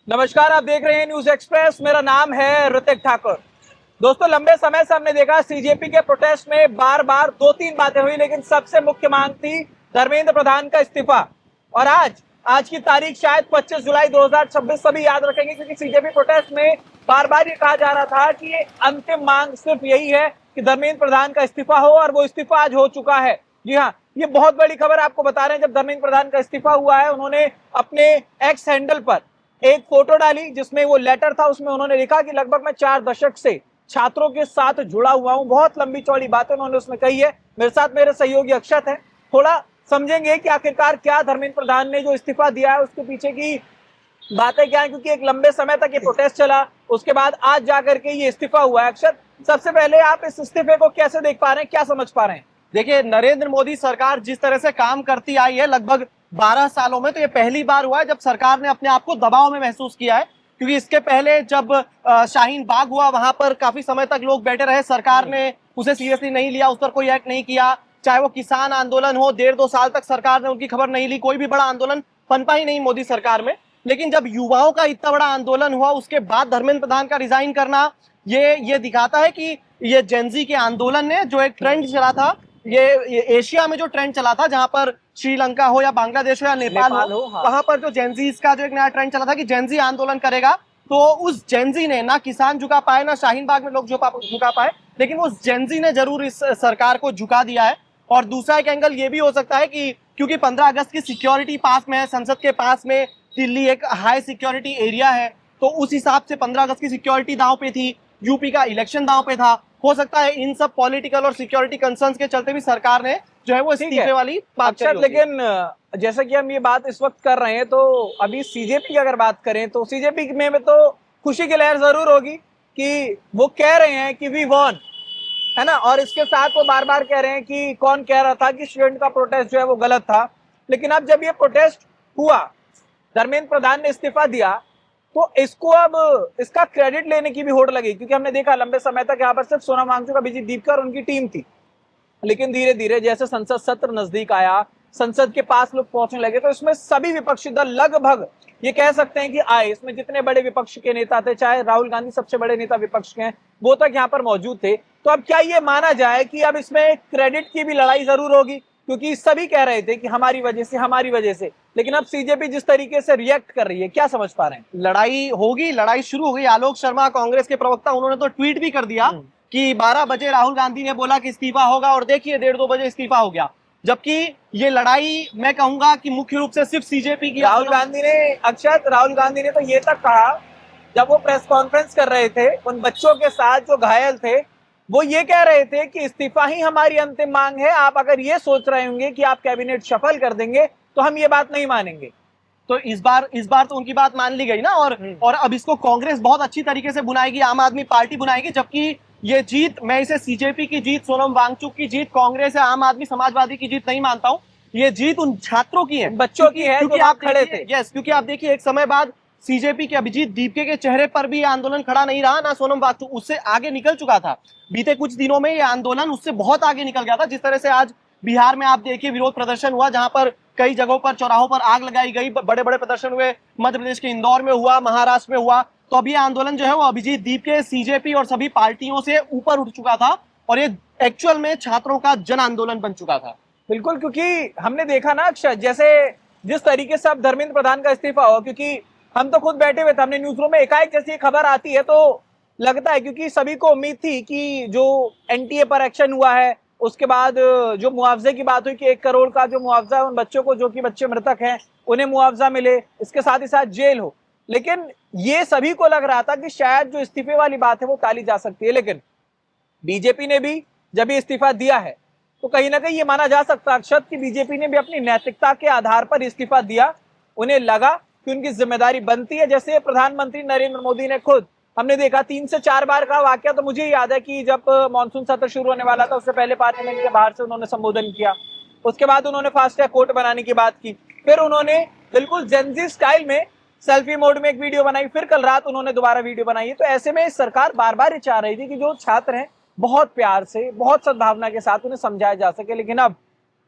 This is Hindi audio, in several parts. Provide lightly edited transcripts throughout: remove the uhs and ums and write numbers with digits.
नमस्कार, आप देख रहे हैं न्यूज एक्सप्रेस। मेरा नाम है ऋतिक ठाकुर। दोस्तों, लंबे समय से हमने देखा सीजेपी के प्रोटेस्ट में बार बार दो तीन बातें हुई, लेकिन सबसे मुख्य मांग थी धर्मेंद्र प्रधान का इस्तीफा। और आज की तारीख शायद 25 जुलाई 2026 सभी याद रखेंगे, क्योंकि सीजेपी प्रोटेस्ट में बार बार ये कहा जा रहा था कि ये अंतिम मांग सिर्फ यही है कि धर्मेंद्र प्रधान का इस्तीफा हो, और वो इस्तीफा आज हो चुका है। जी हाँ, ये बहुत बड़ी खबर आपको बता रहे हैं। जब धर्मेंद्र प्रधान का इस्तीफा हुआ है, उन्होंने अपने एक्स हैंडल पर एक फोटो डाली जिसमें वो लेटर था। उसमें उन्होंने लिखा कि लगभग मैं 4 दशक से छात्रों के साथ जुड़ा हुआ हूं। बहुत लंबी चौड़ी बातें उन्होंने उसमें कही है। मेरे साथ मेरे सहयोगी अक्षत है, थोड़ा समझेंगे कि आखिरकार क्या धर्मेंद्र प्रधान ने जो इस्तीफा दिया है उसके पीछे की बातें क्या है, क्योंकि एक लंबे समय तक ये प्रोटेस्ट चला, उसके बाद आज जाकर के ये इस्तीफा हुआ है। अक्षत, सबसे पहले आप इस इस्तीफे को कैसे देख पा रहे हैं, क्या समझ पा रहे हैं? देखिए, नरेंद्र मोदी सरकार जिस तरह से काम करती आई है लगभग 12 सालों में, तो ये पहली बार हुआ है जब सरकार ने अपने आप को दबाव में महसूस किया है। क्योंकि इसके पहले जब शाहीन बाग हुआ, वहां पर काफी समय तक लोग बैठे रहे, सरकार ने उसे सीरियसली नहीं लिया, उस पर कोई एक्ट नहीं किया। चाहे वो किसान आंदोलन हो, 1.5-2 साल तक सरकार ने उनकी खबर नहीं ली, कोई भी बड़ा आंदोलन पनपा ही नहीं मोदी सरकार में। लेकिन जब युवाओं का इतना बड़ा आंदोलन हुआ, उसके बाद धर्मेंद्र प्रधान का रिजाइन करना, ये दिखाता है कि ये जेनजी के आंदोलन ने जो एक ट्रेंड चला था, ये एशिया में जो ट्रेंड चला था, जहां पर श्रीलंका हो या बांग्लादेश हो या नेपाल हो, हाँ। वहां पर जो जेनजीज का जो एक नया ट्रेंड चला था कि जेनजी आंदोलन करेगा, तो उस जेनजी ने ना किसान झुका पाए, ना शाहीन बाग में लोग झुका पाए, लेकिन उस जेनजी ने जरूर इस सरकार को झुका दिया है। और दूसरा एक एंगल ये भी हो सकता है कि क्योंकि 15 अगस्त की सिक्योरिटी पास में है, संसद के पास में दिल्ली एक हाई सिक्योरिटी एरिया है, तो उस हिसाब से 15 अगस्त की सिक्योरिटी दांव पे थी, यूपी का इलेक्शन दांव पे था। हो सकता है इन सब पॉलिटिकल और सिक्योरिटी कंसर्न्स के चलते भी सरकार ने जो है वो इस्तीफे वाली बात करी। लेकिन जैसा कि हम ये बात इस वक्त कर रहे हैं, तो अभी सीजेपी की अगर बात करें तो सीजेपी में तो खुशी की लहर जरूर होगी कि वो कह रहे हैं कि वी वॉन, है ना। और इसके साथ वो बार बार कह रहे हैं कि कौन कह रहा था कि स्टूडेंट का प्रोटेस्ट जो है वो गलत था। लेकिन अब जब ये प्रोटेस्ट हुआ, धर्मेंद्र प्रधान ने इस्तीफा दिया, तो इसको अब इसका क्रेडिट लेने की भी होड़ लगी, क्योंकि हमने देखा लंबे समय तक यहाँ पर सिर्फ सोनम वांगचुक, अभिजीत दीपकर और उनकी टीम थी। लेकिन धीरे धीरे जैसे संसद सत्र नजदीक आया, संसद के पास लोग पहुंचने लगे, तो इसमें सभी विपक्षी दल लगभग ये कह सकते हैं कि आए। इसमें जितने बड़े विपक्ष के नेता थे, चाहे राहुल गांधी सबसे बड़े नेता विपक्ष के हैं, वो तक यहाँ पर मौजूद थे। तो अब क्या ये माना जाए कि अब इसमें क्रेडिट की भी लड़ाई जरूर होगी, क्योंकि सभी कह रहे थे कि हमारी वजह से, हमारी वजह से। लेकिन अब सीजेपी जिस तरीके से रिएक्ट कर रही है, क्या समझ पा रहे हैं? लड़ाई होगी, लड़ाई शुरू हो गई। आलोक शर्मा कांग्रेस के प्रवक्ता, उन्होंने तो ट्वीट भी कर दिया कि 12 बजे राहुल गांधी ने बोला कि इस्तीफा होगा, और देखिए 1:30-2 बजे इस्तीफा हो गया। जबकि ये लड़ाई मैं कहूंगा कि मुख्य रूप से सिर्फ सीजेपी की। राहुल गांधी ने, अक्षत, राहुल गांधी ने तो ये तक कहा, जब वो प्रेस कॉन्फ्रेंस कर रहे थे उन बच्चों के साथ जो घायल थे, वो ये कह रहे थे कि इस्तीफा ही हमारी अंतिम मांग है। आप अगर ये सोच रहे होंगे कि आप कैबिनेट शफल कर देंगे तो हम ये बात नहीं मानेंगे। तो इस बार तो उनकी बात मान ली गई ना। और अब इसको कांग्रेस बहुत अच्छी तरीके से बुनाएगी, आम आदमी पार्टी बुनाएगी। जबकि ये जीत, मैं इसे सीजेपी की जीत, सोनम वांगचुक की जीत, कांग्रेस या आम आदमी समाजवादी की जीत नहीं मानता हूं। ये जीत उन छात्रों की है, बच्चों की है, क्योंकि आप खड़े थे। यस, क्योंकि आप देखिए एक समय बाद सीजेपी के अभिजीत दीपके के चेहरे पर भी आंदोलन खड़ा नहीं रहा, ना सोनम वांगचुक, उससे आगे निकल चुका था। बीते कुछ दिनों में ये आंदोलन उससे बहुत आगे निकल गया था। जिस तरह से आज बिहार में आप देखिए विरोध प्रदर्शन हुआ, जहां पर कई जगहों पर चौराहों पर आग लगाई गई, बड़े बड़े प्रदर्शन हुए, मध्य प्रदेश के इंदौर में हुआ, महाराष्ट्र में हुआ। तो अब ये आंदोलन जो है वो अभिजीत दीपके, सीजेपी और सभी पार्टियों से ऊपर उठ चुका था, और ये एक्चुअल में छात्रों का जन आंदोलन बन चुका था। बिल्कुल, क्योंकि हमने देखा ना अक्षय, जैसे जिस तरीके से अब धर्मेंद्र प्रधान का इस्तीफा हुआ, क्योंकि हम तो खुद बैठे हुए थे, हमने न्यूज रूम में एकाएक जैसी खबर आती है तो लगता है, क्योंकि सभी को उम्मीद थी कि जो एनटीए पर एक्शन हुआ है, उसके बाद जो मुआवजे की बात हुई कि 1 करोड़ का जो मुआवजा है उन बच्चों को, जो कि बच्चे मृतक हैं, उन्हें मुआवजा मिले, इसके साथ ही साथ जेल हो। लेकिन ये सभी को लग रहा था कि शायद जो इस्तीफे वाली बात है वो टाली जा सकती है। लेकिन बीजेपी ने भी जब ये इस्तीफा दिया है, तो कहीं ना कहीं ये माना जा सकता है अक्षत कि बीजेपी ने भी अपनी नैतिकता के आधार पर इस्तीफा दिया। उन्हें लगा कि उनकी जिम्मेदारी बनती है। जैसे प्रधानमंत्री नरेंद्र मोदी ने खुद, हमने देखा 3 से 4 बार का वाकया तो मुझे याद है कि जब मानसून सत्र शुरू होने वाला था, उससे पहले पार्लियामेंट के बाहर से उन्होंने संबोधन किया। उसके बाद उन्होंने फास्ट ट्रैक कोर्ट बनाने की बात की, फिर उन्होंने बिल्कुल जेनजी स्टाइल में सेल्फी मोड में एक वीडियो बनाई, फिर कल रात उन्होंने दोबारा वीडियो बनाई। तो ऐसे में सरकार बार बार ये चाह रही थी कि जो छात्र हैं बहुत प्यार से, बहुत सद्भावना के साथ उन्हें समझाया जा सके। लेकिन अब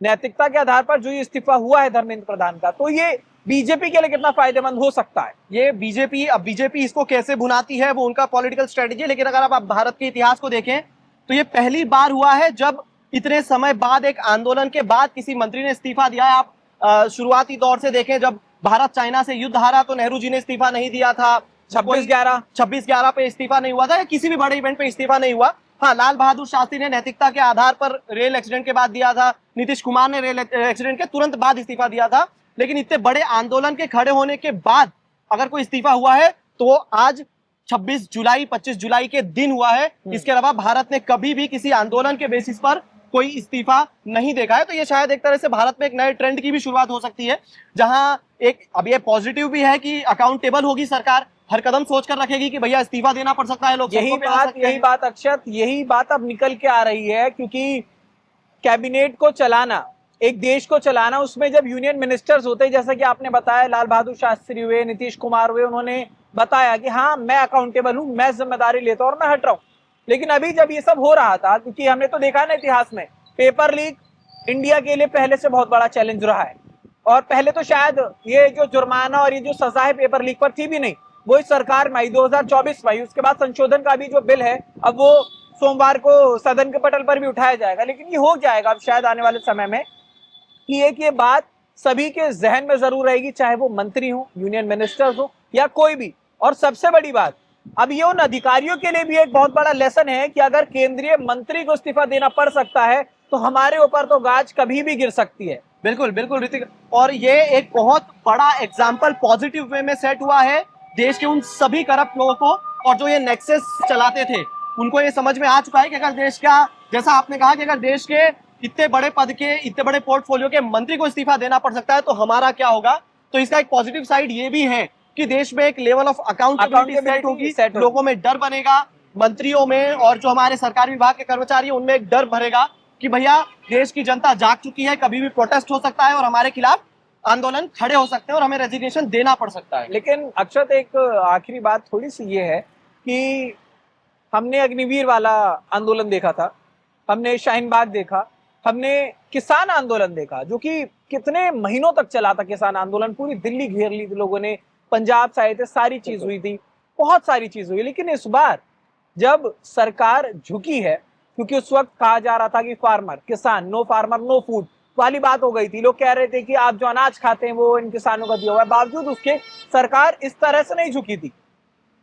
नैतिकता के आधार पर जो ये इस्तीफा हुआ है धर्मेंद्र प्रधान का, तो ये बीजेपी के लिए कितना फायदेमंद हो सकता है? ये बीजेपी, अब बीजेपी इसको कैसे भुनाती है वो उनका पॉलिटिकल स्ट्रेटेजी है, लेकिन अगर आप भारत के इतिहास को देखें तो ये पहली बार हुआ है जब इतने समय बाद, एक आंदोलन के बाद किसी मंत्री ने इस्तीफा दिया है। आप शुरुआती दौर से देखें, जब भारत चाइना से युद्ध हारा तो नेहरू जी ने इस्तीफा नहीं दिया था, 26/11 पे इस्तीफा नहीं हुआ था, या किसी भी बड़े इवेंट पे इस्तीफा नहीं हुआ। हाँ, लाल बहादुर शास्त्री ने नैतिकता के आधार पर रेल एक्सीडेंट के बाद दिया था, नीतीश कुमार ने रेल एक्सीडेंट के तुरंत बाद इस्तीफा दिया था, लेकिन इतने बड़े आंदोलन के खड़े होने के बाद अगर कोई इस्तीफा हुआ है तो वो आज 26 जुलाई 25 जुलाई के दिन हुआ है। इसके अलावा भारत ने कभी भी किसी आंदोलन के बेसिस पर कोई इस्तीफा नहीं देखा है। तो ये शायद एक तरह से भारत में एक नए ट्रेंड की भी शुरुआत हो सकती है, जहां एक अब ये पॉजिटिव भी है कि अकाउंटेबल होगी सरकार, हर कदम सोचकर रखेगी कि भैया इस्तीफा देना पड़ सकता है, लोग यही बात अक्षत, यही बात अब निकल के आ रही है, क्योंकि कैबिनेट को चलाना, एक देश को चलाना, उसमें जब यूनियन मिनिस्टर्स होते हैं, जैसा कि आपने बताया, लाल बहादुर शास्त्री हुए, नीतीश कुमार हुए, उन्होंने बताया कि हाँ मैं अकाउंटेबल हूं, मैं जिम्मेदारी लेता हूं और मैं हट रहा हूं। लेकिन अभी जब ये सब हो रहा था, क्योंकि हमने तो देखा ना इतिहास में, पेपर लीक इंडिया के लिए पहले से बहुत बड़ा चैलेंज रहा है, और पहले तो शायद ये जो जुर्माना और ये जो सजा है पेपर लीक पर थी भी नहीं, वो इस सरकार में आई 2024 में आई। उसके बाद संशोधन का भी जो बिल है, अब वो सोमवार को सदन के पटल पर भी उठाया जाएगा, लेकिन ये हो जाएगा अब शायद आने वाले समय में, कि एक ये बात सभी के जहन में जरूर रहेगी, चाहे वो मंत्री हो, यूनियन मिनिस्टर्स हो या कोई भी। और सबसे बड़ी बात, अब ये उन अधिकारियों के लिए भी एक बहुत बड़ा लेसन है कि अगर केंद्रीय मंत्री को इस्तीफा देना पड़ सकता है तो हमारे ऊपर तो गाज कभी भी गिर सकती है। बिल्कुल बिल्कुल ऋतिक, और ये एक बहुत बड़ा एग्जाम्पल पॉजिटिव वे में सेट हुआ है देश के उन सभी करप्ट लोगों को, और जो ये नेक्सस चलाते थे उनको ये समझ में आ चुका है कि अगर देश का, जैसा आपने कहा कि अगर देश के इतने बड़े पद के, इतने बड़े पोर्टफोलियो के मंत्री को इस्तीफा देना पड़ सकता है तो हमारा क्या होगा। तो इसका एक पॉजिटिव साइड ये भी है कि देश में एक लेवल ऑफ अकाउंटेबिलिटी सेट होगी, लोगों में डर बनेगा, मंत्रियों में और जो हमारे सरकारी विभाग के कर्मचारी हैं उनमें एक डर भरेगा कि भैया देश की जनता जाग चुकी है, कभी भी प्रोटेस्ट हो सकता है और हमारे खिलाफ आंदोलन खड़े हो सकते हैं और हमें रेजिग्नेशन देना पड़ सकता है। लेकिन अक्षत, एक आखिरी बात थोड़ी सी ये है कि हमने अग्निवीर वाला आंदोलन देखा था, हमने शाहीन बाग देखा, हमने किसान आंदोलन देखा जो कि कितने महीनों तक चला था। किसान आंदोलन पूरी दिल्ली घेर ली थी लोगों ने, पंजाब से आए थे, सारी चीज हुई थी, बहुत सारी चीज हुई। लेकिन इस बार जब सरकार झुकी है, क्योंकि उस वक्त कहा जा रहा था कि फार्मर, किसान, नो फार्मर नो फूड वाली बात हो गई थी, लोग कह रहे थे कि आप जो अनाज खाते हैं वो इन किसानों का दिया हुआ है, बावजूद उसके सरकार इस तरह से नहीं झुकी थी।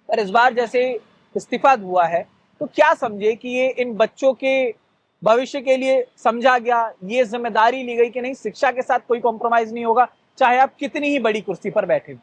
पर इस बार जैसे इस्तीफा हुआ है तो क्या समझे कि ये इन बच्चों के भविष्य के लिए समझा गया, ये जिम्मेदारी ली गई कि नहीं, शिक्षा के साथ कोई कॉम्प्रोमाइज नहीं होगा, चाहे आप कितनी ही बड़ी कुर्सी पर बैठे हो।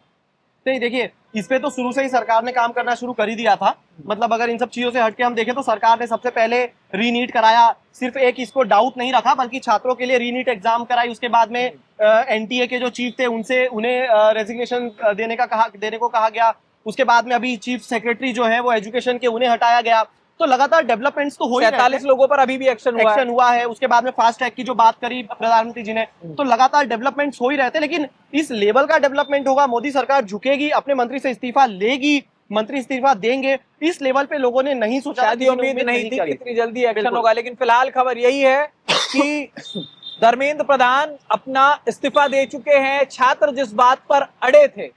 नहीं, देखिए इस पे तो शुरू से ही सरकार ने काम करना शुरू कर ही दिया था। मतलब अगर इन सब चीजों से हटके हम देखें तो सरकार ने सबसे पहले रीनीट कराया, सिर्फ एक इसको डाउट नहीं रखा बल्कि छात्रों के लिए रीनीट एग्जाम कराई। उसके बाद में एनटीए के जो चीफ थे उनसे उन्हें रेजिग्नेशन देने को कहा गया। उसके बाद में अभी चीफ सेक्रेटरी जो है वो एजुकेशन के, उन्हें हटाया गया। तो लगातार डेवलपमेंट्स तो हो ही रहे हैं। 47 लोगों पर अभी भी एक्शन हुआ है। उसके बाद में फास्ट ट्रैक की जो बात करी प्रधानमंत्री जी ने, तो लगातार डेवलपमेंट्स हो ही रहते हैं। लेकिन इस लेवल का डेवलपमेंट होगा, मोदी सरकार झुकेगी, अपने मंत्री से इस्तीफा लेगी, मंत्री इस्तीफा देंगे, इस लेवल पे लोगों ने नहीं सोचा, उम्मीद नहीं थी कितनी जल्दी एक्शन होगा। लेकिन फिलहाल खबर यही है कि धर्मेंद्र प्रधान अपना इस्तीफा दे चुके हैं। छात्र जिस बात पर अड़े थे,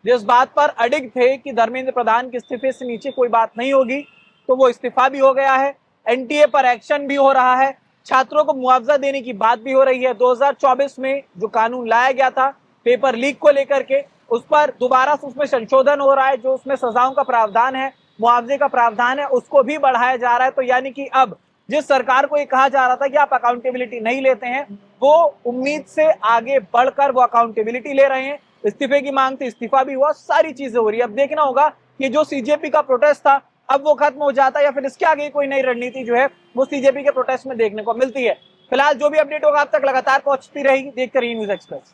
जिस बात पर अडिग थे कि धर्मेंद्र प्रधान के इस्तीफे से नीचे कोई बात नहीं होगी, तो वो इस्तीफा भी हो गया है, एनटीए पर एक्शन भी हो रहा है, छात्रों को मुआवजा देने की बात भी हो रही है। 2024 में जो कानून लाया गया था पेपर लीक को लेकर के, उस पर दोबारा से उसमें संशोधन हो रहा है। जो उसमें सजाओं का प्रावधान है, मुआवजे का प्रावधान है, उसको भी बढ़ाया जा रहा है। तो यानी कि अब जिस सरकार को ये कहा जा रहा था कि आप अकाउंटेबिलिटी नहीं लेते हैं, वो उम्मीद से आगे बढ़कर वो अकाउंटेबिलिटी ले रहे हैं। इस्तीफे की मांग थी, इस्तीफा भी हुआ, सारी चीजें हो रही है। अब देखना होगा कि जो सीजेपी का प्रोटेस्ट था अब वो खत्म हो जाता है या फिर इसके आगे कोई नई रणनीति जो है वो सीजेपी के प्रोटेस्ट में देखने को मिलती है। फिलहाल जो भी अपडेट होगा आप तक लगातार पहुंचती रहेगी। देखते रहिए न्यूज़ एक्सप्रेस।